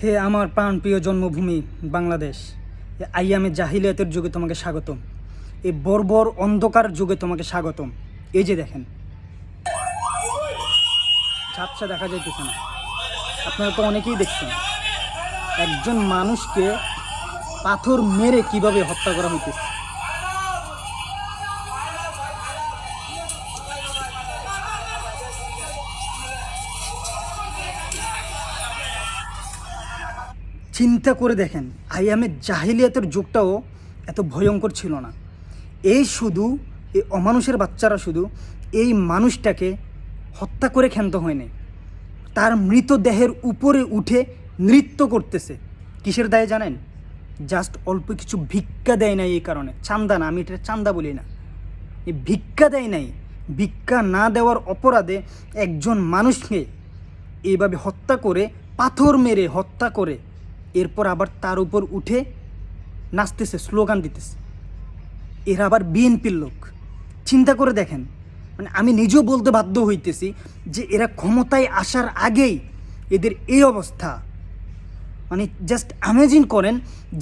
হে আমার প্রাণপ্রিয় জন্মভূমি বাংলাদেশ, আইয়ামে জাহিলিয়াতের যুগে তোমাকে স্বাগতম। এই বর্বর অন্ধকার যুগে তোমাকে স্বাগতম। এই যে দেখেন, ঝাপসা দেখা যাইতেছে না, আপনারা তো অনেকেই দেখছেন একজন মানুষকে পাথর মেরে কিভাবে হত্যা করা হইতেছে। চিন্তা করে দেখেন, আইয়ামে জাহিলিয়াতের যুগটাও এত ভয়ঙ্কর ছিল না। এই অমানুষের বাচ্চারা শুধু এই মানুষটাকে হত্যা করে ক্ষান্ত হয়নি, তার মৃতদেহের উপরে উঠে নৃত্য করতেছে। কিসের দায়ে জানেন? জাস্ট অল্প কিছু ভিক্ষা দেয় নাই, এই কারণে। চান্দা না, আমি এটা চান্দা বলি না, এই ভিক্ষা দেয় নাই। ভিক্ষা না দেওয়ার অপরাধে একজন মানুষকে এইভাবে হত্যা করে, পাথর মেরে হত্যা করে, এরপর আবার তার উপর উঠে নাচতেছে, স্লোগান দিতেছে। এরা আবার বিএনপির লোক। চিন্তা করে দেখেন, মানে আমি নিজেও বলতে বাধ্য হইতেছি যে এরা ক্ষমতায় আসার আগেই এদের এই অবস্থা। মানে জাস্ট ইমাজিন করেন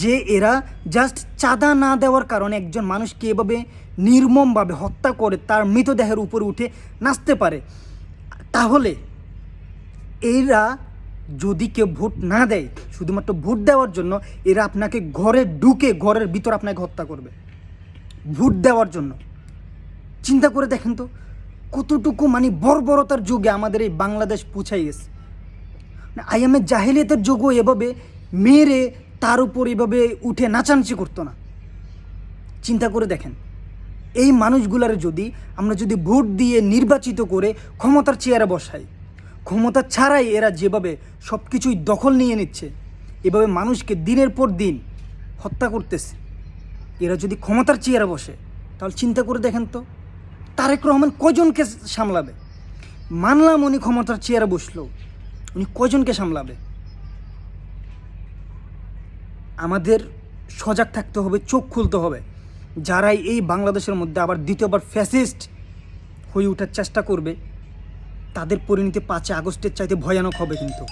যে এরা জাস্ট চাঁদা না দেওয়ার কারণে একজন মানুষকে এভাবে নির্মমভাবে হত্যা করে তার মৃতদেহের উপরে উঠে নাচতে পারে। তাহলে এরা যদি কেউ ভোট না দেয়, শুধুমাত্র ভোট দেওয়ার জন্য, এরা আপনাকে ঘরে ঢুকে ঘরের ভিতর আপনাকে হত্যা করবে ভোট দেওয়ার জন্য। চিন্তা করে দেখেন তো কতটুকু মানে বর্বরতার যুগে আমাদের এই বাংলাদেশ পৌঁছাই গেছে। আইয়ামে জাহিলিয়াতের যুগও এভাবে মেরে তার উপর এভাবে উঠে নাচানাচি করতো না। চিন্তা করে দেখেন, এই মানুষগুলার আমরা যদি ভোট দিয়ে নির্বাচিত করে ক্ষমতার চেয়ারে বসাই, ক্ষমতা ছাড়াই এরা যেভাবে সব কিছুই দখল নিয়ে নিচ্ছে, এভাবে মানুষকে দিনের পর দিন হত্যা করতেছে, এরা যদি ক্ষমতার চেয়ারে বসে, তাহলে চিন্তা করে দেখেন তো তারেক রহমান কয়জনকে সামলাবে? মানলাম উনি ক্ষমতার চেয়ারে বসলো, উনি কয়জনকে সামলাবে? আমাদের সজাগ থাকতে হবে, চোখ খুলতে হবে। যারাই এই বাংলাদেশের মধ্যে আবার দ্বিতীয়বার ফ্যাসিস্ট হয়ে ওঠার চেষ্টা করবে, তাদের পরিণতি 5 আগস্টের চাইতে ভয়ানক হবে কিন্তু।